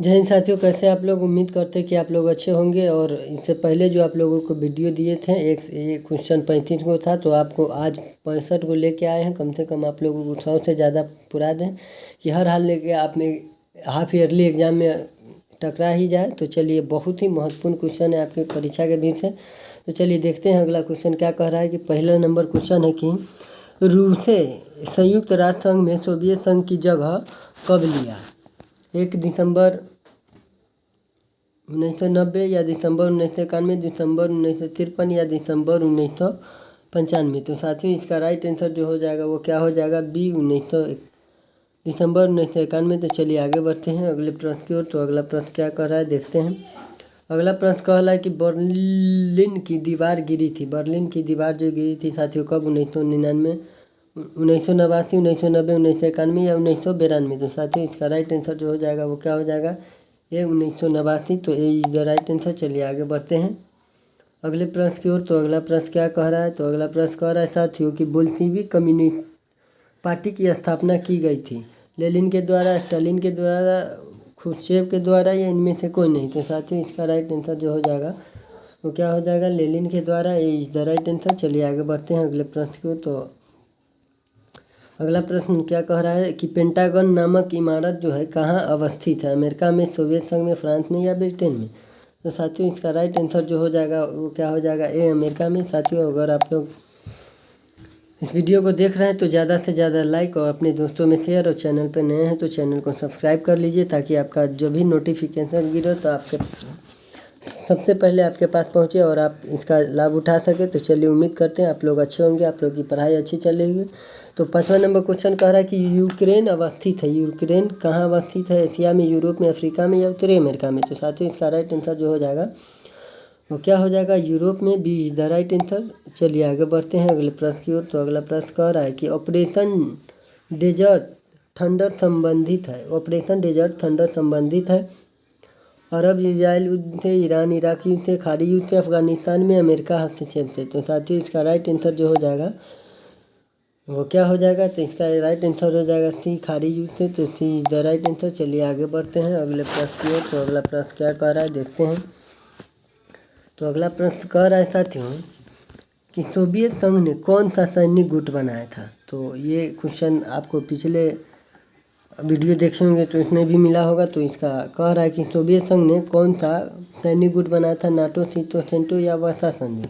जय हिंद साथियों, कैसे आप लोग। उम्मीद करते हैं कि आप लोग अच्छे होंगे। और इससे पहले जो आप लोगों को वीडियो दिए थे, एक क्वेश्चन 35 को था, तो आपको आज 65 को लेके आए हैं। कम से कम आप लोगों को 100 से ज़्यादा पुरा दें कि हर हाल लेके आप में हाफ ईयरली एग्ज़ाम में टकरा ही जाए। तो चलिए, बहुत ही महत्वपूर्ण क्वेश्चन है आपकी परीक्षा के बीच से। तो चलिए देखते हैं अगला क्वेश्चन क्या कह रहा है। कि पहला नंबर क्वेश्चन है कि रूसे संयुक्त राष्ट्र संघ में सोवियत संघ की जगह कब लिया। 1 दिसंबर 1990 या दिसंबर 1991, दिसंबर 1953 या दिसंबर 1995। तो साथियों, इसका राइट आंसर जो हो जाएगा वो क्या हो जाएगा, बी दिसंबर 1991। तो चलिए आगे बढ़ते हैं अगले प्रश्न की ओर। तो अगला प्रश्न क्या कह रहा है, देखते हैं। अगला प्रश्न कह रहा है कि बर्लिन की दीवार गिरी थी। बर्लिन की दीवार जो गिरी थी साथियों, कब। 1999, 1989, 1990, 1991 या 1992। तो साथियों, इसका राइट आंसर जो हो जाएगा वो क्या हो जाएगा, ये 1989। तो ए इज द राइट आंसर। चलिए आगे बढ़ते हैं अगले प्रश्न की ओर। तो अगला प्रश्न क्या कह रहा है। तो अगला प्रश्न कह रहा है साथियों कि बोल्शेविक कम्युनिस्ट पार्टी की स्थापना की गई थी। लेनिन के द्वारा, स्टालिन के द्वारा, खुश्चेव के द्वारा, या इनमें से कोई नहीं। तो साथियों, इसका राइट आंसर जो हो जाएगा वो क्या हो जाएगा, लेनिन के द्वारा। ए इज द राइट आंसर। चलिए आगे बढ़ते हैं अगले प्रश्न की ओर। तो अगला प्रश्न क्या कह रहा है कि पेंटागन नामक इमारत जो है कहाँ अवस्थित है। अमेरिका में, सोवियत संघ में, फ्रांस में या ब्रिटेन में। तो साथियों, इसका राइट आंसर जो हो जाएगा वो क्या हो जाएगा, ए अमेरिका में। साथियों, अगर आप लोग इस वीडियो को देख रहे हैं तो ज़्यादा से ज़्यादा लाइक और अपने दोस्तों में शेयर, और चैनल पर नए हैं तो चैनल को सब्सक्राइब कर लीजिए, ताकि आपका जो भी नोटिफिकेशन गिरे तो आपके सबसे पहले आपके पास पहुंचे और आप इसका लाभ उठा सके। तो चलिए, उम्मीद करते हैं आप लोग अच्छे होंगे, आप लोग की पढ़ाई अच्छी चलेगी। तो 5वां नंबर क्वेश्चन कह रहा है कि यूक्रेन अवस्थित है। यूक्रेन कहाँ अवस्थित है, एशिया में, यूरोप में, अफ्रीका में या उत्तरी अमेरिका में। तो साथियों, इसका राइट आंसर जो हो जाएगा वो क्या हो जाएगा, यूरोप में। B is the right answer. चलिए आगे बढ़ते हैं अगले प्रश्न की ओर। तो अगला प्रश्न कह रहा है कि ऑपरेशन डेजर्ट थंडर संबंधित है। ऑपरेशन डेजर्ट थंडर संबंधित है अरब इजराइल युद्ध से, ईरान इराक युद्ध से, खाड़ी युद्ध से, अफगानिस्तान में, अमेरिका हस्तक्षेप से। तो साथियों, इसका राइट आंसर जो हो जाएगा वो क्या हो जाएगा। तो इसका राइट आंसर हो जाएगा सी, खाड़ी युद्ध से। तो सी इज द राइट आंसर। चलिए आगे बढ़ते हैं अगले प्रश्न की ओर। तो अगला प्रश्न क्या कह रहा है, देखते हैं। तो अगला प्रश्न कह रहा है साथियों कि सोवियत संघ ने कौन सा सैनिक गुट बनाया था। तो ये क्वेश्चन आपको पिछले वीडियो देखे होंगे तो इसमें भी मिला होगा। तो इसका कह रहा है कि सोवियत संघ ने कौन सा सैनिक गुट बनाया था, नाटो, सीतो, सेंटो या वर्षा संधि।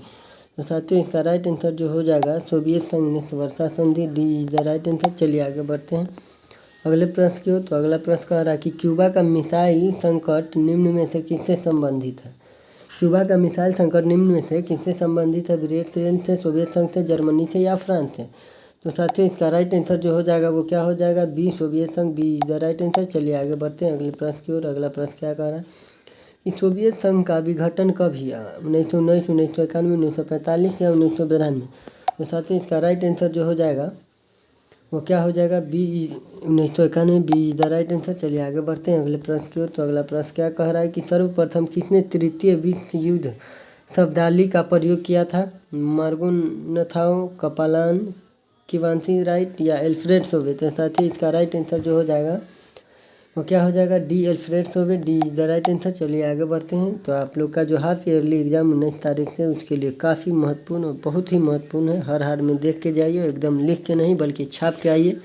तो साथियों, इसका राइट आंसर जो हो जाएगा, सोवियत संघ ने वर्षा संधि। D is the right answer. चलिए आगे बढ़ते हैं अगले प्रश्न की ओर। तो अगला प्रश्न कह रहा है कि क्यूबा का मिसाइल संकट निम्न में से किससे संबंधित है। क्यूबा का मिसाइल संकट निम्न में से किससे संबंधित है, ब्रिटेन से, सोवियत संघ से, जर्मनी से या फ्रांस से। तो साथियों, इसका राइट आंसर जो हो जाएगा वो क्या हो जाएगा, बी, सोवियत संघ। B is the right answer. चलिए आगे बढ़ते हैं अगले प्रश्न की ओर। अगला प्रश्न क्या कह रहा है कि सोवियत संघ का विघटन कब हुआ, 1919, 1991, 1945 या 1992। तो साथियों, इसका राइट आंसर जो हो जाएगा वो क्या हो जाएगा, B, 1991। B is the right answer. चलिए आगे बढ़ते हैं अगले प्रश्न की ओर। तो अगला प्रश्न क्या कह रहा है कि सर्वप्रथम किसने तृतीय विश्व युद्ध शब्दावली का प्रयोग किया था। मार्गोनथाव, कपालान, किवांसी राइट या एल्फ्रेड सोवे। तो साथियों, इसका राइट आंसर जो हो जाएगा वो क्या हो जाएगा, D, Alfred Sauvy. D is the right answer. चलिए आगे बढ़ते हैं। तो आप लोग का जो हाफ ईयरली एग्जाम 19 तारीख से, उसके लिए काफ़ी महत्वपूर्ण और बहुत ही महत्वपूर्ण है। हर हाल में देख के जाइए, एकदम लिख के नहीं बल्कि छाप के आइए।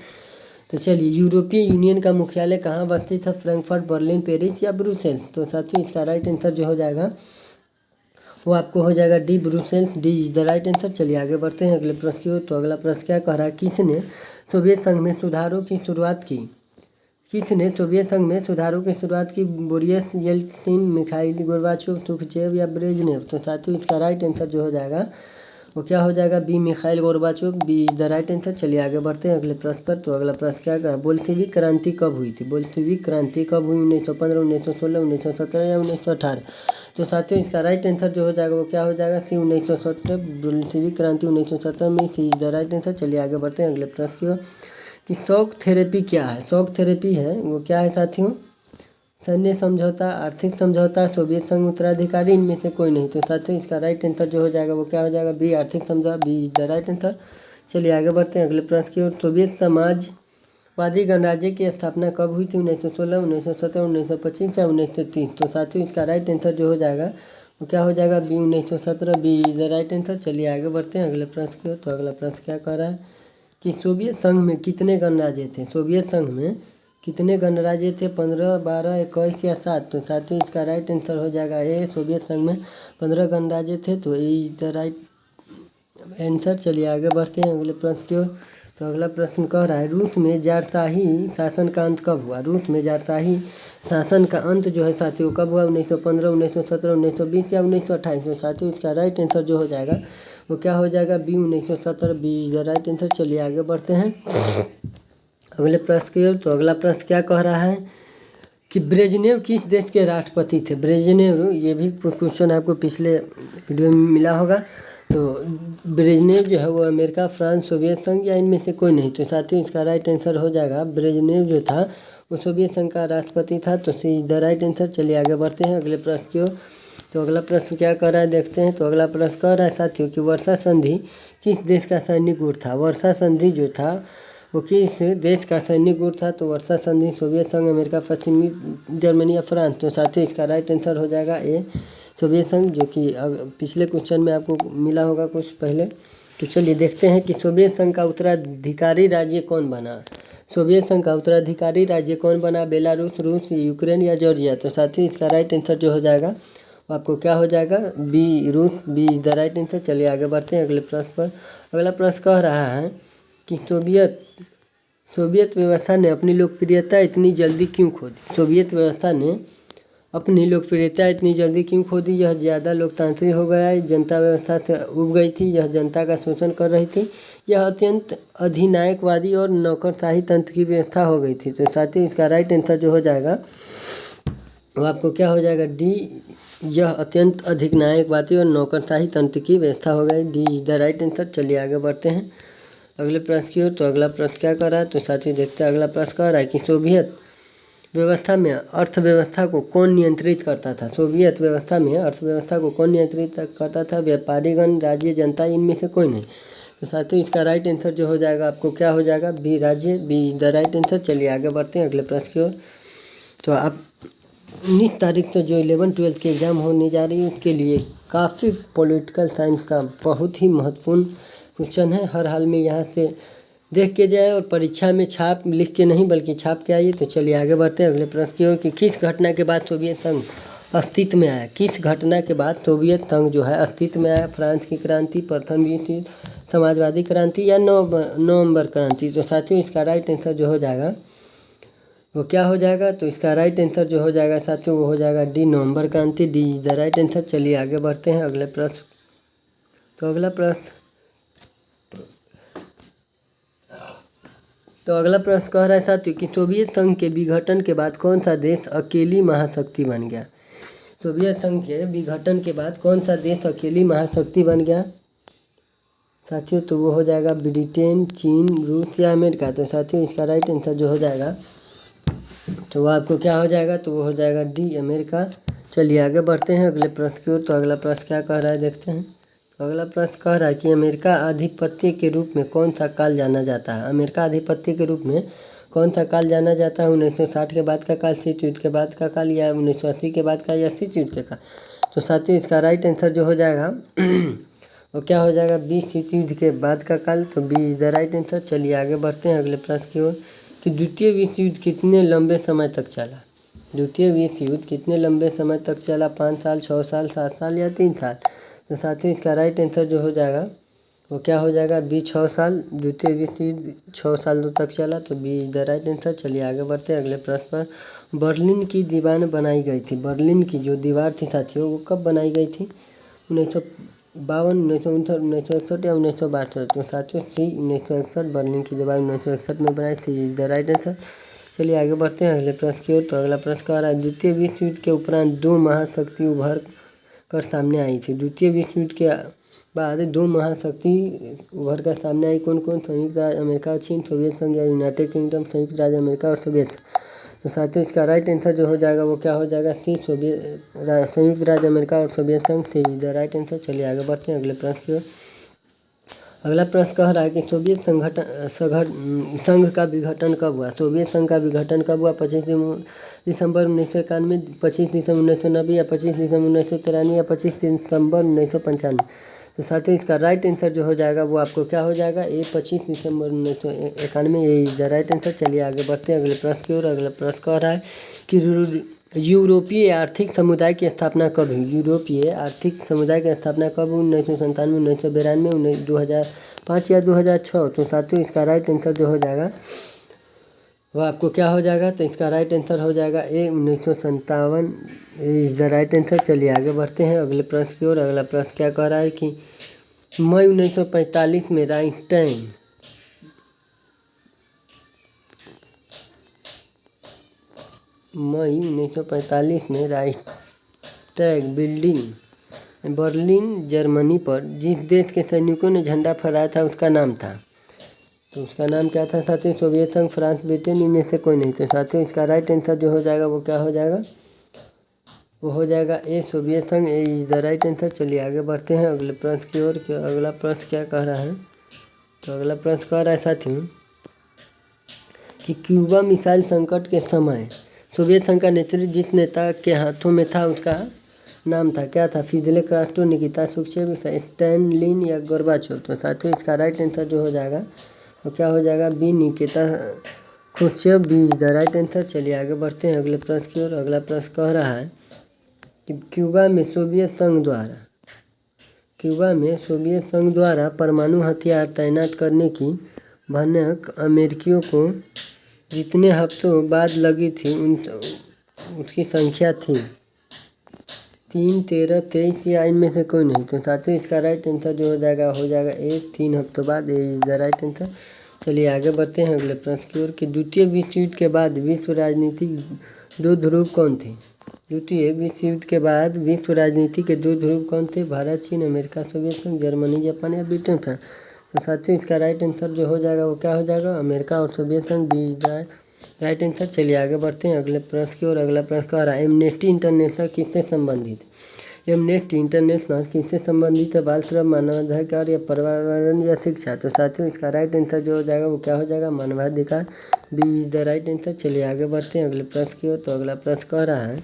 तो चलिए, यूरोपीय यूनियन का मुख्यालय कहाँ अवस्थित है, फ्रैंकफर्ट, बर्लिन, पेरिस या ब्रुसेल्स। तो साथियों, इसका राइट आंसर जो हो जाएगा वो आपको हो जाएगा D, Brussels. D is the right answer. चलिए आगे बढ़ते हैं अगले प्रश्न की ओर। तो अगला प्रश्न क्या कह रहा है, किसने सोवियत संघ में सुधारों की शुरुआत की। किसने सोवियत संघ में सुधारों की शुरुआत की, बोरिस येल्त्सिन, मिखाइल गोर्बाचोव, सुखचेव या ब्रेजनेव। तो साथियों, इसका राइट आंसर जो हो जाएगा वो क्या हो जाएगा, B, Mikhail Gorbachev. B is the right answer. चलिए आगे बढ़ते हैं अगले प्रश्न पर। तो अगला प्रश्न क्या कहा, बोल्शेविक क्रांति कब हुई थी। बोल्शेविक क्रांति कब हुई, 1915, 1916, 1917 या 1918। तो साथियों, इसका राइट आंसर जो हो जाएगा वो क्या हो जाएगा, सी, 1917। बोल्शेविक क्रांति 1917 में। सी इज द राइट आंसर। चलिए आगे बढ़ते हैं अगले प्रश्न की ओर कि शॉक थेरेपी क्या है। शॉक थेरेपी है वो क्या है साथियों, सैन्य समझौता, आर्थिक समझौता, सोवियत संघ उत्तराधिकारी, इनमें से कोई नहीं। तो साथियों, इसका राइट आंसर जो हो जाएगा वो क्या हो जाएगा, बी, आर्थिक समझौता। B is the right answer. चलिए आगे बढ़ते हैं अगले प्रश्न की ओर। सोवियत समाज पादी गणराज्य की स्थापना कब हुई थी? 1916, 1917, 1925 या 1930। तो साथियों इसका राइट आंसर जो हो जाएगा वो क्या हो जाएगा? B 1917, B is the right answer. चलिए आगे बढ़ते हैं अगले प्रश्न की ओर। तो अगला प्रश्न क्या कह रहा है कि सोवियत संघ में कितने गणराज्य थे? सोवियत संघ में कितने गणराज्य थे? 15, 12, 21 या 7। तो साथियों इसका राइट आंसर हो जाएगा ए। सोवियत संघ में 15 गणराज्य थे, तो ए इज द राइट आंसर। चलिए आगे बढ़ते हैं अगले प्रश्न की ओर। तो अगला प्रश्न कह रहा है रूस में जारशाही शासन का अंत कब हुआ? रूस में जारशाही शासन का अंत जो है साथियों कब हुआ? 1915, 1917, 1920 या 1928। तो साथियों इसका राइट आंसर जो हो जाएगा वो क्या हो जाएगा? B 1917, B is the right answer. चलिए आगे बढ़ते हैं अगले प्रश्न की ओर। तो अगला प्रश्न क्या कह रहा है कि ब्रेजनेव किस देश के राष्ट्रपति थे? ब्रेजनेव, ये भी क्वेश्चन आपको पिछले वीडियो में मिला होगा। तो ब्रेजनेव जो है वो अमेरिका, फ्रांस, सोवियत संघ या इनमें से कोई नहीं। तो साथियों इसका राइट आंसर हो जाएगा ब्रेजनेव जो था वो सोवियत संघ का राष्ट्रपति था, तो सी इज द राइट आंसर। चलिए आगे बढ़ते हैं अगले प्रश्न की ओर। तो अगला प्रश्न क्या कर रहा है देखते हैं। तो अगला प्रश्न कह रहा है साथियों कि वर्षा संधि किस देश का सैन्य गुट था? वर्षा संधि जो था वो किस देश का सैन्य गुट था? तो वर्षा संधि सोवियत संघ, अमेरिका, पश्चिमी जर्मनी या फ्रांस। तो साथियों इसका राइट आंसर हो जाएगा ए सोवियत संघ, जो कि पिछले क्वेश्चन में आपको मिला होगा कुछ पहले। तो चलिए देखते हैं कि सोवियत संघ का उत्तराधिकारी राज्य कौन बना? सोवियत संघ का उत्तराधिकारी राज्य कौन बना? बेलारूस, रूस, यूक्रेन या जॉर्जिया। तो साथियों इसका राइट आंसर जो हो जाएगा वो आपको क्या हो जाएगा? बी रूस, B is the right answer. चलिए आगे बढ़ते हैं अगले प्रश्न पर। अगला प्रश्न कह रहा है कि सोवियत व्यवस्था ने अपनी लोकप्रियता इतनी जल्दी क्यों खो दी? सोवियत व्यवस्था ने अपनी लोकप्रियता इतनी जल्दी क्यों खो दी? यह ज़्यादा लोकतांत्रिक हो गया, जनता व्यवस्था से उब गई थी, यह जनता का शोषण कर रही थी, यह अत्यंत अधिनायकवादी और नौकरशाही तंत्र की व्यवस्था हो गई थी। तो साथ ही इसका राइट आंसर जो हो जाएगा वो आपको क्या हो जाएगा? डी, यह अत्यंत अधिनायकवादी और नौकरशाही तंत्र की व्यवस्था हो गई। D is the right answer. चलिए आगे बढ़ते हैं अगले प्रश्न की ओर। तो अगला प्रश्न क्या कर रहा है? तो साथियों देखते हैं अगला प्रश्न कह रहा है कि सोवियत व्यवस्था में अर्थव्यवस्था को कौन नियंत्रित करता था? सोवियत व्यवस्था में अर्थव्यवस्था को कौन नियंत्रित करता था? व्यापारीगण, राज्य, जनता, इनमें से कोई नहीं। तो साथियों इसका राइट आंसर जो हो जाएगा आपको क्या हो जाएगा? बी राज्य, B is the right answer. चलिए आगे बढ़ते हैं अगले प्रश्न की ओर। तो आप 19 तारीख से जो 11, 12 की एग्ज़ाम होने जा रही है उसके लिए काफ़ी पॉलिटिकल साइंस का बहुत ही महत्वपूर्ण क्वेश्चन है। हर हाल में यहाँ से देख के जाए और परीक्षा में छाप लिख के नहीं बल्कि छाप के आइए। तो चलिए आगे बढ़ते हैं अगले प्रश्न की ओर कि किस घटना के बाद सोवियत संघ अस्तित्व में आया? किस घटना के बाद सोवियत संघ जो है अस्तित्व में आया? फ्रांस की क्रांति, प्रथम विश्व युद्ध, समाजवादी क्रांति या नवंबर क्रांति। तो साथियों इसका राइट आंसर जो हो जाएगा वो क्या हो जाएगा? तो इसका राइट आंसर जो हो जाएगा साथियों वो हो जाएगा डी, नवंबर क्रांति। D is the right answer. चलिए आगे बढ़ते हैं अगले प्रश्न। तो अगला प्रश्न कह रहा है साथियों कि सोवियत संघ के विघटन के बाद कौन सा देश अकेली महाशक्ति बन गया? सोवियत संघ के विघटन के बाद कौन सा देश अकेली महाशक्ति बन गया साथियों? तो वो हो जाएगा ब्रिटेन, चीन, रूस या अमेरिका। तो साथियों इसका राइट आंसर जो हो जाएगा तो वो आपको क्या हो जाएगा? तो वो हो जाएगा डी, अमेरिका। चलिए आगे बढ़ते हैं अगले प्रश्न की ओर। तो अगला प्रश्न क्या कह रहा है देखते हैं। तो अगला प्रश्न कह रहा है कि अमेरिका आधिपत्य के रूप में कौन सा काल जाना जाता है? अमेरिका आधिपत्य के रूप में कौन सा काल जाना जाता है? 1960 के बाद का काल, शीत युद्ध के बाद का काल या 1980 के बाद का या शीत युद्ध के काल। तो साथियों इसका राइट आंसर जो हो जाएगा वो क्या हो जाएगा? बी, शीत युद्ध के बाद का काल। तो B is the right answer. चलिए आगे बढ़ते हैं अगले प्रश्न की ओर कि द्वितीय विश्व युद्ध कितने लंबे समय तक चला? द्वितीय विश्व युद्ध कितने लंबे समय तक चला? 5 साल, 6 साल, 7 साल या 3 साल। तो साथियों इसका राइट आंसर जो हो जाएगा वो क्या हो जाएगा? बी, 6 साल। द्वितीय विश्व युद्ध 6 साल तक चला, तो B is the right answer. चलिए आगे बढ़ते हैं अगले प्रश्न पर। बर्लिन की दीवार बनाई गई थी। बर्लिन की जो दीवार थी साथियों वो कब बनाई गई थी? 1952, 1959, 1961 या 1962। तो साथियों सी 1961, बर्लिन की दीवार 1961 में बनाई थी, इज द राइट आंसर। चलिए आगे बढ़ते हैं अगले प्रश्न की ओर। तो अगला प्रश्न कह रहा है द्वितीय विश्व युद्ध के उपरांत 2 महाशक्ति उभर कर सामने आई थी। द्वितीय विश्व युद्ध के बाद 2 महाशक्ति उभर कर सामने आई। कौन कौन? संयुक्त राज्य अमेरिका, चीन, सोवियत संघ या यूनाइटेड किंगडम। संयुक्त राज्य अमेरिका और सोवियत। तो साथियों इसका राइट आंसर जो हो जाएगा वो क्या हो जाएगा? सी, संयुक्त राज्य अमेरिका और सोवियत संघ थे, इज द राइट आंसर। चलिए आगे बढ़ते हैं अगले प्रश्न की ओर। अगला प्रश्न कह रहा है कि सोवियत संघ का विघटन कब हुआ। सोवियत संघ का विघटन कब हुआ? 25 दिसंबर 1991, 25 दिसंबर 1990 या 25 दिसंबर 1993 या 25 दिसंबर 1995। तो साथियों इसका राइट आंसर जो हो जाएगा वो आपको क्या हो जाएगा? 25 दिसंबर 1991, ये इज द राइट आंसर। चलिए आगे बढ़ते हैं अगले प्रश्न की ओर। अगला प्रश्न कह रहा है कि यूरोपीय आर्थिक समुदाय की स्थापना कब हुई? यूरोपीय आर्थिक समुदाय की स्थापना कब हुई? 1997, 1992, 2005 या 2006। तो साथियों इसका राइट आंसर जो हो जाएगा वो आपको क्या हो जाएगा? तो इसका राइट आंसर हो जाएगा 1957 इज द राइट आंसर। चलिए आगे बढ़ते हैं अगले प्रश्न की ओर। अगला प्रश्न क्या कह रहा है कि मई 1945 में राइनस्टाइन बिल्डिंग बर्लिन जर्मनी पर जिस देश के सैनिकों ने झंडा फहराया था उसका नाम था। तो उसका नाम क्या था साथियों? सोवियत संघ, फ्रांस, ब्रिटेन, इनमें से कोई नहीं। तो साथियों इसका राइट आंसर जो हो जाएगा वो क्या हो जाएगा? वो हो जाएगा ए सोवियत संघ, ए इज द राइट आंसर। चलिए आगे बढ़ते हैं अगले प्रश्न की ओर। अगला प्रश्न क्या कह रहा है? तो अगला प्रश्न कह रहा है साथियों कि क्यूबा मिसाइल संकट के समय सोवियत संघ का नेतृत्व जिस नेता के हाथों में था उसका नाम था, क्या था? Fidel Castro, Nikita Khrushchev, Stalin या गोर्बाचोव। तो साथियों इसका राइट आंसर जो हो जाएगा वो क्या हो जाएगा? B Nikita Khrushchev, B is the right answer. चलिए आगे बढ़ते हैं अगले प्रश्न की ओर। अगला प्रश्न कह रहा है कि क्यूबा में सोवियत संघ द्वारा परमाणु हथियार तैनात करने की भनक अमेरिकियों को जितने हफ्तों बाद लगी थी उसकी संख्या थी 3, 13, 23 या इनमें से कोई नहीं। तो साथियों इसका राइट आंसर जो हो जाएगा 3 हफ्तों बाद, ये इज द राइट आंसर। चलिए आगे बढ़ते हैं अगले प्रश्न की ओर कि द्वितीय विश्व युद्ध के बाद विश्व राजनीतिक दो ध्रुव कौन थे? द्वितीय विश्व युद्ध के बाद विश्व राजनीति के दो ध्रुव कौन थे? भारत, चीन, अमेरिका, सोवियत संघ, जर्मनी, जापान या ब्रिटेन था। तो साथियों इसका राइट आंसर जो हो जाएगा वो क्या हो जाएगा? अमेरिका और सोवियत संघ, B is the right answer. चलिए आगे बढ़ते हैं अगले प्रश्न की ओर। अगला प्रश्न कह रहा है एमनेस्टी इंटरनेशनल किससे संबंधित? एमनेस्टी इंटरनेशनल किससे संबंधित है? बाल श्रम, मानवाधिकार या पर्यावरण या शिक्षा। तो साथियों इसका राइट आंसर जो हो जाएगा वो क्या हो जाएगा? मानवाधिकार, B is the right answer. चलिए आगे बढ़ते हैं अगले प्रश्न की ओर। तो अगला प्रश्न कह रहा है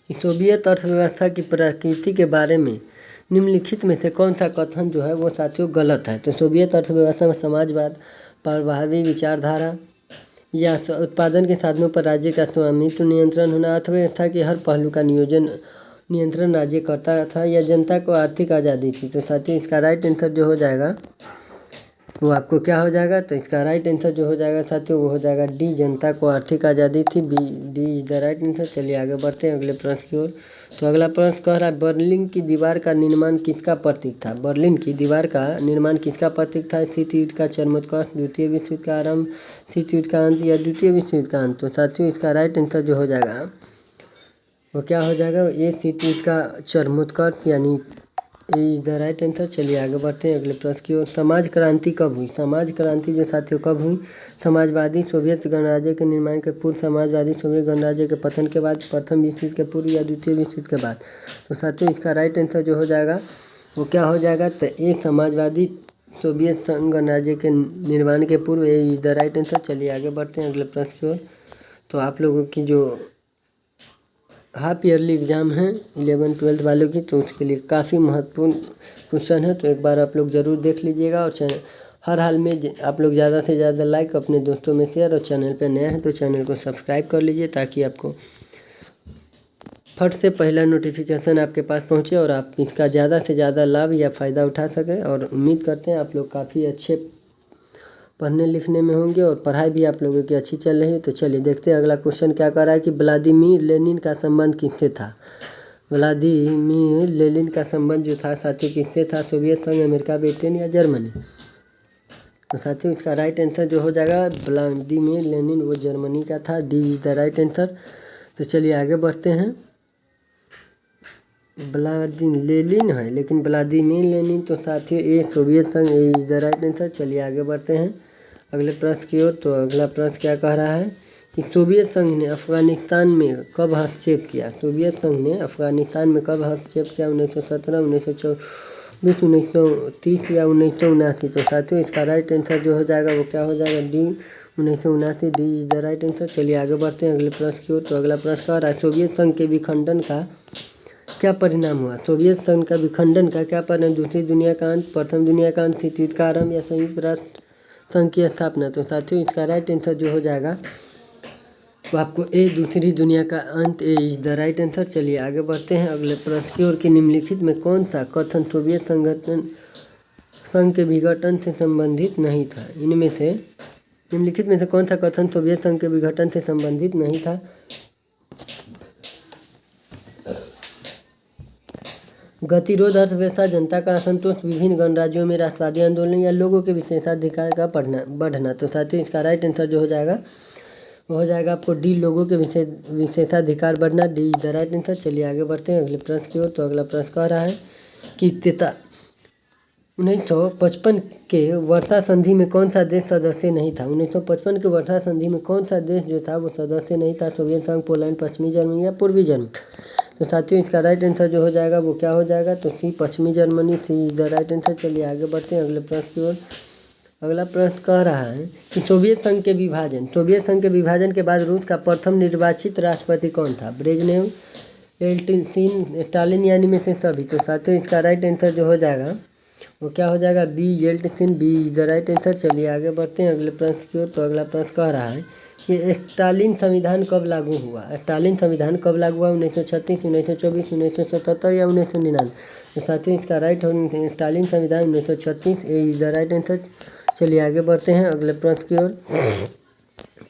कि सोवियत अर्थव्यवस्था की प्रकृति के बारे में निम्नलिखित में से कौन सा कथन जो है वो साथियों गलत है? तो सोवियत अर्थव्यवस्था में समाजवाद, प्रभावी विचारधारा या उत्पादन के साधनों पर राज्य का स्वामित्व नियंत्रण होना, अर्थव्यवस्था के हर पहलू का नियंत्रण राज्य करता था या जनता को आर्थिक आज़ादी थी। तो साथियों इसका राइट आंसर जो हो जाएगा वो आपको क्या हो जाएगा? तो इसका राइट आंसर जो हो जाएगा साथियों वो हो जाएगा डी, जनता को आर्थिक आज़ादी थी, D is the right answer. चलिए आगे बढ़ते हैं अगले प्रश्न की ओर। तो अगला प्रश्न कह रहा है बर्लिन की दीवार का निर्माण किसका प्रतीक था? बर्लिन की दीवार का निर्माण किसका प्रतीक था? शीत युद्ध का चरमोत्कर्ष, द्वितीय विश्व युद्ध का आरंभ, शीत युद्ध का अंत या द्वितीय विश्व युद्ध का अंत। तो साथियों इसका राइट आंसर जो हो जाएगा वो क्या हो जाएगा? ये शीत युद्ध का चरमोत्कर्ष यानी इज द राइट आंसर। चलिए आगे बढ़ते हैं अगले प्रश्न की ओर। समाज क्रांति कब हुई? समाज क्रांति जो साथियों कब हुई? समाजवादी सोवियत गणराज्य के निर्माण के पूर्व, समाजवादी सोवियत गणराज्य के पतन के बाद, प्रथम विश्व युद्ध के पूर्व या द्वितीय विश्व युद्ध के बाद। तो साथियों इसका राइट आंसर जो हो जाएगा वो क्या हो जाएगा? तो एक समाजवादी सोवियत संघ गणराज्य के निर्माण के पूर्व, ये इज द राइट आंसर। चलिए आगे बढ़ते हैं अगले प्रश्न की ओर। तो आप लोगों की जो हाफ ईयरली एग्ज़ाम है 11th-12th वालों की, तो उसके लिए काफ़ी महत्वपूर्ण क्वेश्चन है, तो एक बार आप लोग ज़रूर देख लीजिएगा। और हर हाल में आप लोग ज़्यादा से ज़्यादा लाइक, अपने दोस्तों में शेयर, और चैनल पर नया है तो चैनल को सब्सक्राइब कर लीजिए ताकि आपको फट से पहला नोटिफिकेशन आपके पास पहुँचे और आप इसका ज़्यादा से ज़्यादा लाभ या फ़ायदा उठा सकें। और उम्मीद करते हैं आप लोग काफ़ी अच्छे पढ़ने लिखने में होंगे और पढ़ाई भी आप लोगों की अच्छी चल रही है। तो चलिए देखते हैं अगला क्वेश्चन क्या कर रहा है कि व्लादिमीर लेनिन का संबंध किससे था? व्लादिमीर लेनिन का संबंध जो था साथियों किससे था? सोवियत संघ, अमेरिका, ब्रिटेन या जर्मनी। तो साथियों इसका राइट आंसर जो हो जाएगा व्लादिमीर लेनिन वो जर्मनी का था, D is the right answer. तो चलिए आगे बढ़ते हैं। लेनिन है लेकिन व्लादिमीर लेनिन तो साथियों ये सोवियत संघ, ए इज द राइट आंसर। चलिए आगे बढ़ते हैं अगले प्रश्न की ओर। तो अगला प्रश्न क्या कह रहा है कि सोवियत संघ ने अफगानिस्तान में कब हस्तक्षेप किया? सोवियत संघ ने अफगानिस्तान में कब हस्तक्षेप किया? 1917, 1930 या 1979। तो साथियों इसका राइट आंसर जो हो जाएगा वो क्या हो जाएगा, D 1979। D is the right answer. चलिए आगे बढ़ते हैं अगले प्रश्न की ओर। तो अगला प्रश्न का सोवियत संघ के विखंडन का क्या परिणाम हुआ। सोवियत संघ का विखंडन का क्या परिणाम, दूसरी दुनिया का अंत, प्रथम दुनिया का अंत, शीत युद्ध का आरंभ या संयुक्त राष्ट्र संघ की स्थापना। तो साथियों इसका राइट आंसर जो हो जाएगा वो आपको ए दूसरी दुनिया का अंत, ए इज द राइट आंसर। चलिए आगे बढ़ते हैं अगले प्रश्न की ओर कि निम्नलिखित में कौन सा कथन सोवियत संघ के विघटन से संबंधित नहीं था। इनमें से निम्नलिखित में से कौन सा कथन सोवियत संघ के विघटन से संबंधित नहीं था। गतिरोध, अर्थव्यवस्था, जनता का असंतोष, विभिन्न गणराज्यों में राष्ट्रवादी आंदोलन या लोगों के विशेषाधिकार का बढ़ना। तो साथियों इसका राइट आंसर जो हो जाएगा वो हो जाएगा आपको डी, लोगों के विशेषाधिकार बढ़ना। D is the right answer. चलिए आगे बढ़ते हैं अगले प्रश्न की ओर। तो अगला प्रश्न कह रहा है कि 1955 के वर्षा संधि में कौन सा देश सदस्य नहीं था। 1955 के वर्षा संधि में कौन सा देश जो था वो सदस्य नहीं था। सोवियत संघ, पोलैंड, पश्चिमी जर्मनी या पूर्वी जर्मनी। तो साथियों इसका राइट आंसर जो हो जाएगा वो क्या हो जाएगा, तो सी पश्चिमी Germany, C is the right answer. चलिए आगे बढ़ते हैं अगले प्रश्न की ओर। अगला प्रश्न कह रहा है कि सोवियत संघ के विभाजन के बाद रूस का प्रथम निर्वाचित राष्ट्रपति कौन था। ब्रेजनेव, येल्टसिन, स्टालिन या इनमें से सभी। तो साथियों इसका राइट आंसर जो हो जाएगा वो क्या हो जाएगा, B Yeltsin, B is the right answer. चलिए आगे बढ़ते हैं अगले प्रश्न की ओर। तो अगला प्रश्न कह रहा है कि स्टालिन संविधान कब लागू हुआ। स्टालिन संविधान कब लागू हुआ, 1936, 1924, 1977 या 1999। तो साथियों इसका राइट हो स्टालिन संविधान 1936, ए इज द राइट आंसर। चलिए आगे बढ़ते हैं अगले प्रश्न की ओर।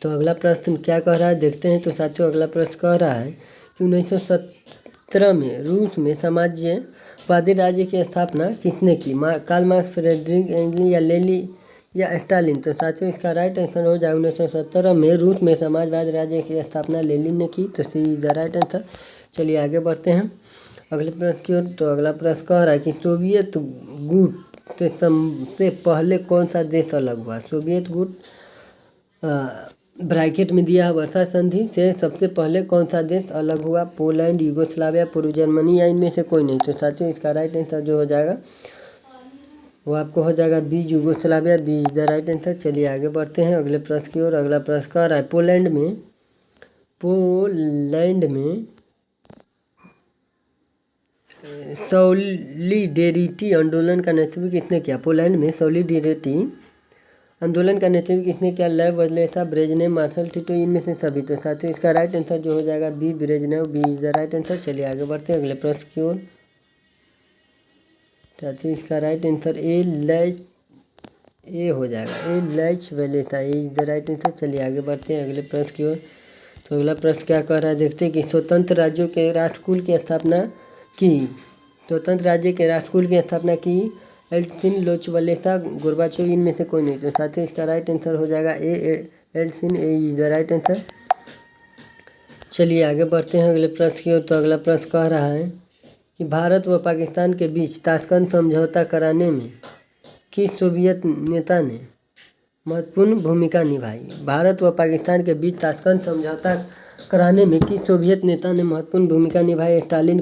तो अगला प्रश्न क्या कह रहा है देखते हैं। तो साथियों अगला प्रश्न कह रहा है कि 1917 में रूस में साम्राज्यवादी राज्य की स्थापना किसने की। कार्ल मार्क्स, फ्रेडरिक एंगल या लेनी या स्टालिन। तो साथियों इसका राइट आंसर हो जाए 1917 में रूस में समाजवादी राज्य की स्थापना लेनिन ने की। तो सी इज द राइट आंसर। चलिए आगे बढ़ते हैं अगले प्रश्न की ओर। तो अगला प्रश्न कह रहा है कि सोवियत गुट से पहले कौन सा देश अलग हुआ। सोवियत गुट ब्रैकेट में दिया वर्षा संधि से सबसे पहले कौन सा देश अलग हुआ। पोलैंड, यूगोस्लाविया, पूर्व जर्मनी या इनमें से कोई नहीं। तो साथियों इसका राइट आंसर जो हो जाएगा वो आपको हो जाएगा B, Yugoslavia, B is the right answer. चलिए आगे बढ़ते हैं अगले प्रश्न की ओर। अगला प्रश्न कह रहा है पोलैंड में सॉलिडेरिटी आंदोलन का नेतृत्व किसने किया। पोलैंड में सॉलिडेरिटी आंदोलन का नेतृत्व किसने किया। लेव वालेसा, ब्रेजनेव, मार्शल टिटो, इनमें से सभी। तो साथियों इसका राइट आंसर जो हो जाएगा B, Brezhnev, B is the right answer. चलिए आगे बढ़ते हैं अगले प्रश्न की ओर। साथियों इसका राइट आंसर ए हो जाएगा, A Lech Walesa, A is the right answer. चलिए आगे बढ़ते हैं अगले प्रश्न की ओर। तो अगला प्रश्न क्या कह रहा है देखते हैं कि स्वतंत्र राज्यों के राष्ट्रकुल की स्थापना की एल्टसिन, लोच वालेसा, गोर्बाचोव, इनमें से कोई नहीं। तो साथियों इसका राइट आंसर हो जाएगा ए एल्टसिन, ए इज द राइट आंसर। चलिए आगे बढ़ते हैं अगले प्रश्न की ओर। तो अगला प्रश्न कह रहा है कि भारत व पाकिस्तान के बीच ताशकंद समझौता कराने में किस सोवियत नेता ने महत्वपूर्ण भूमिका निभाई। भारत व पाकिस्तान के बीच ताशकंद समझौता कराने में किस सोवियत नेता ने महत्वपूर्ण भूमिका निभाई। स्टालिन,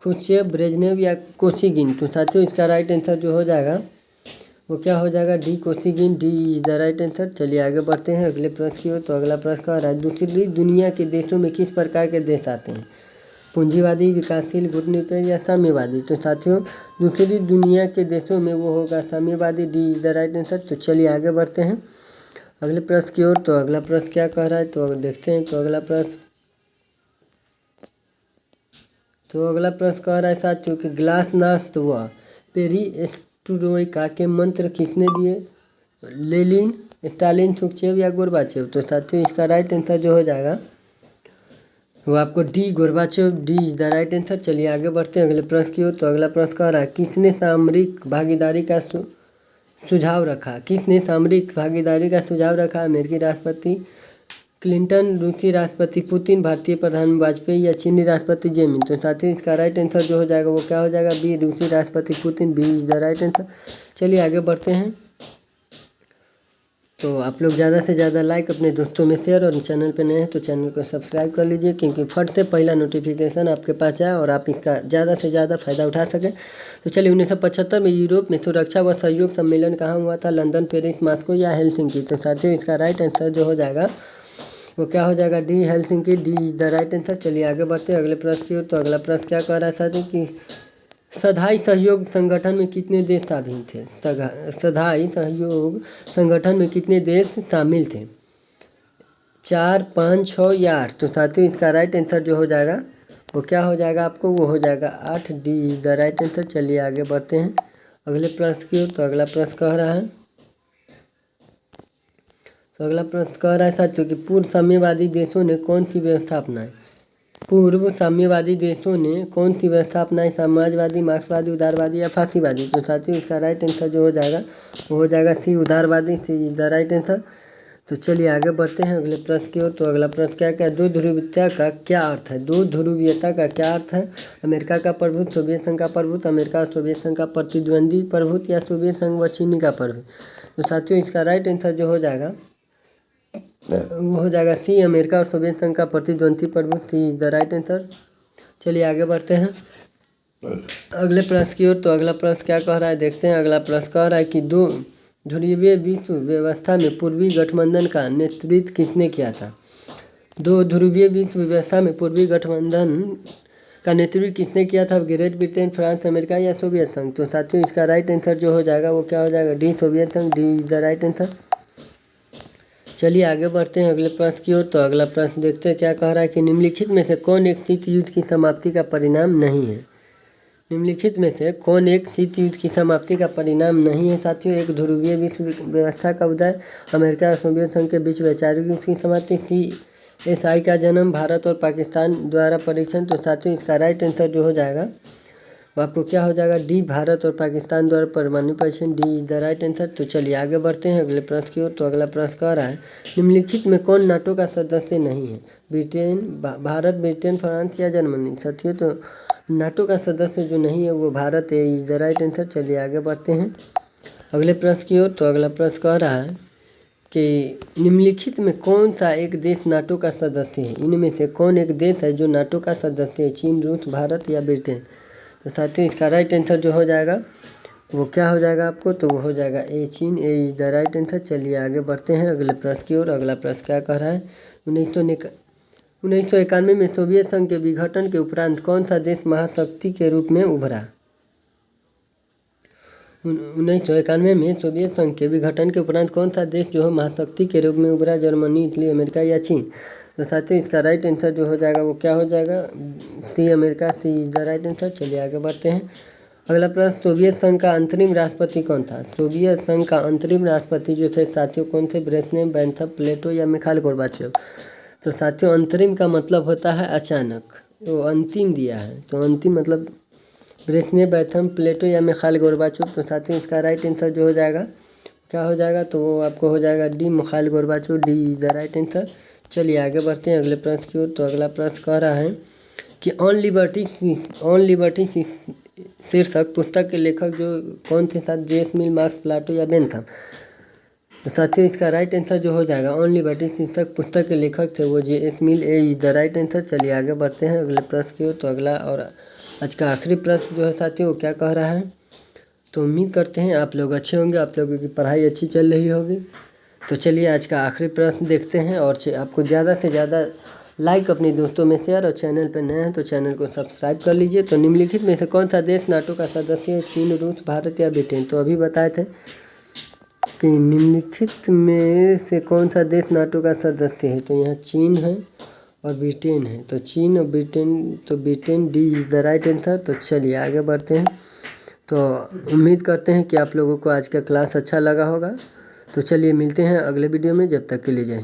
खुश्चेव, ब्रेजनेव या कोसिगिन। तो साथियों इसका राइट आंसर जो हो जाएगा वो क्या हो जाएगा, D, Kosygin, D is the right answer. चलिए आगे बढ़ते हैं अगले प्रश्न की ओर। तो अगला प्रश्न कह रहा है दूसरी दुनिया के देशों में किस प्रकार के देश आते हैं। पूंजीवादी, विकासशील, गुटनिरपेक्ष या साम्यवादी। तो साथियों दूसरी दुनिया के देशों में वो होगा साम्यवादी, D is the right answer. तो चलिए आगे बढ़ते हैं अगले प्रश्न की ओर। तो अगला प्रश्न क्या कह रहा है तो देखते हैं। तो अगला प्रश्न कह रहा है साथियों कि ग्लासनास्त व पेरिस्ट्रोइका के मंत्र किसने दिए। लेनिन, स्टालिन, सुखचेव या गोर्बाचेव। तो साथियों इसका राइट आंसर जो हो जाएगा वो आपको D, Gorbachev, D is the right answer. चलिए आगे बढ़ते हैं अगले प्रश्न की ओर। तो अगला प्रश्न कह रहा है किसने सामरिक भागीदारी का सुझाव रखा। अमेरिकी राष्ट्रपति क्लिंटन, रूसी राष्ट्रपति पुतिन, भारतीय प्रधानमंत्री वाजपेयी या चीनी राष्ट्रपति जेमिन। तो साथियों इसका राइट आंसर जो हो जाएगा वो क्या हो जाएगा, बी, रूसी राष्ट्रपति Putin, B is the right answer. चलिए आगे बढ़ते हैं। तो आप लोग ज़्यादा से ज़्यादा लाइक, अपने दोस्तों में शेयर, और चैनल पे नए हैं तो चैनल को सब्सक्राइब कर लीजिए, क्योंकि फट से पहला नोटिफिकेशन आपके पास जाए और आप इसका ज़्यादा से ज़्यादा फ़ायदा उठा सकें। तो चलिए, 1975 में यूरोप में सुरक्षा व सहयोग सम्मेलन कहाँ हुआ था? लंदन, पेरिस, मॉस्को या हेलसिंकी? तो साथियों, इसका राइट आंसर जो हो जाएगा वो क्या हो जाएगा? D, Helsinki. D is the right answer. चलिए आगे बढ़ते हैं अगले प्रश्न की ओर। तो अगला प्रश्न क्या कह रहा था कि सधाई सहयोग संगठन में कितने देश शामिल थे? सधाई सहयोग संगठन में कितने देश शामिल थे? 4, 5, 6 या 8? तो साथियों, इसका राइट आंसर जो हो जाएगा वो क्या हो जाएगा आपको? वो हो जाएगा 8। D is the right answer. चलिए आगे बढ़ते हैं अगले प्रश्न की ओर। तो अगला प्रश्न कह रहा है साथियों कि पूर्व साम्यवादी देशों ने कौन सी व्यवस्था अपनाई? पूर्व साम्यवादी देशों ने कौन सी व्यवस्था अपनाई? समाजवादी, मार्क्सवादी, उदारवादी या फासीवादी? तो साथियों, इसका राइट आंसर जो हो जाएगा वो हो जाएगा सी, उदारवादी। सी इज द राइट आंसर। तो चलिए आगे बढ़ते हैं अगले प्रश्न की ओर। तो अगला प्रश्न क्या दो ध्रुवीयता का क्या अर्थ है? दो ध्रुवीयता का क्या अर्थ है? अमेरिका का प्रभुत्व, सोवियत संघ का प्रभुत्व, अमेरिका और सोवियत संघ का प्रतिद्वंदी प्रभुत्व, या सोवियत संघ व चीनी का प्रभुत्व? तो साथियों, इसका राइट आंसर जो हो जाएगा वो हो जाएगा सी, अमेरिका और सोवियत संघ का प्रतिद्वंदी प्रभुत्व। सी इज द राइट आंसर। चलिए आगे बढ़ते हैं अगले प्रश्न की ओर। तो अगला प्रश्न क्या कह रहा है देखते हैं। अगला प्रश्न कह रहा है कि दो ध्रुवीय विश्व व्यवस्था में पूर्वी गठबंधन का नेतृत्व किसने किया था? दो ध्रुवीय विश्व व्यवस्था में पूर्वी गठबंधन का नेतृत्व किसने किया था? ग्रेट ब्रिटेन, फ्रांस, अमेरिका या सोवियत संघ? तो साथियों, इसका राइट आंसर जो हो जाएगा वो क्या हो जाएगा? डी, सोवियत संघ। D is the right answer. चलिए आगे बढ़ते हैं अगले प्रश्न की ओर। तो अगला प्रश्न देखते हैं क्या कह रहा है कि निम्नलिखित में से कौन एक शीत युद्ध की समाप्ति का परिणाम नहीं है? निम्नलिखित में से कौन एक शीत युद्ध की समाप्ति का परिणाम नहीं है? साथियों, एक ध्रुवीय विश्व व्यवस्था का उदय, अमेरिका और सोवियत संघ के बीच वैचारिक युद्ध की समाप्ति, CSI का जन्म, भारत और पाकिस्तान द्वारा परीक्षण? तो साथियों, इसका राइट आंसर जो हो जाएगा वो आपको क्या हो जाएगा? डी, भारत और पाकिस्तान द्वारा परमाणु परीक्षण। D is the right answer. तो चलिए आगे बढ़ते हैं अगले प्रश्न की ओर। तो अगला प्रश्न कह रहा है निम्नलिखित में कौन नाटो का सदस्य नहीं है? ब्रिटेन, भारत, ब्रिटेन, फ्रांस या जर्मनी? साथियों, तो नाटो का सदस्य जो नहीं है वो भारत है। Is the right answer. चलिए आगे बढ़ते हैं अगले प्रश्न की ओर। तो अगला प्रश्न कह रहा है कि निम्नलिखित में कौन सा एक देश नाटो का सदस्य है? इनमें से कौन एक देश है जो नाटो का सदस्य है? चीन, रूस, भारत या ब्रिटेन? तो साथियों, इसका राइट आंसर जो हो जाएगा वो क्या हो जाएगा आपको? तो वो हो जाएगा ए, चीन। ए इज द राइट आंसर। चलिए आगे बढ़ते हैं अगले प्रश्न की ओर। अगला प्रश्न क्या कह रहा है 1991 में सोवियत संघ के विघटन के उपरांत कौन सा देश महाशक्ति के रूप में उभरा? 1991 में सोवियत संघ के विघटन के उपरांत कौन सा देश जो है महाशक्ति के रूप में उभरा? जर्मनी, इटली, अमेरिका या चीन? तो साथियों, इसका राइट आंसर जो हो जाएगा वो क्या हो जाएगा? C, America. C is the right answer. चलिए आगे बढ़ते हैं अगला प्रश्न सोवियत संघ का अंतरिम राष्ट्रपति कौन था? सोवियत संघ का अंतरिम राष्ट्रपति जो थे साथियों कौन थे? ब्रेजनेव, बेंथम, प्लेटो या मिखाइल गोर्बाचेव? तो साथियों, अंतरिम का मतलब होता है अचानक, वो अंतिम दिया है, तो अंतिम मतलब ब्रेजनेव, बेंथम, प्लेटो या मिखाइल गोर्बाचेव? तो साथियों, इसका राइट आंसर जो हो जाएगा क्या हो जाएगा? तो वो आपको हो जाएगा D, Mikhail Gorbachev. D is the right answer. चलिए आगे बढ़ते हैं अगले प्रश्न की ओर। तो अगला प्रश्न कह रहा है कि ऑन लिबर्टी शीर्षक पुस्तक के लेखक जो कौन थे? साथ जेम्स मिल, मार्क्स, प्लेटो या बेंथम? तो साथियों, इसका राइट आंसर जो हो जाएगा ऑन लिबर्टी शीर्षक पुस्तक के लेखक थे वो James mill. A is the right answer. चलिए आगे बढ़ते हैं अगले प्रश्न की ओर। तो अगला और आज का आखिरी प्रश्न जो है साथियों वो क्या कह रहा है? तो उम्मीद करते हैं आप लोग अच्छे होंगे, आप लोगों की पढ़ाई अच्छी चल रही होगी। तो चलिए आज का आखिरी प्रश्न देखते हैं, और आपको ज़्यादा से ज़्यादा लाइक, अपने दोस्तों में शेयर, और चैनल पर नए हैं तो चैनल को सब्सक्राइब कर लीजिए। तो निम्नलिखित में से कौन सा देश नाटो का सदस्य है? चीन, रूस, भारत या ब्रिटेन? तो अभी बताए थे कि निम्नलिखित में से कौन सा देश नाटो का सदस्य है? तो यहाँ चीन है और ब्रिटेन है। तो चीन और ब्रिटेन, तो Britain. D is the right answer. तो चलिए आगे बढ़ते हैं। तो उम्मीद करते हैं कि आप लोगों को आज का क्लास अच्छा लगा होगा। तो चलिए मिलते हैं अगले वीडियो में, जब तक के लिए जय हिंद।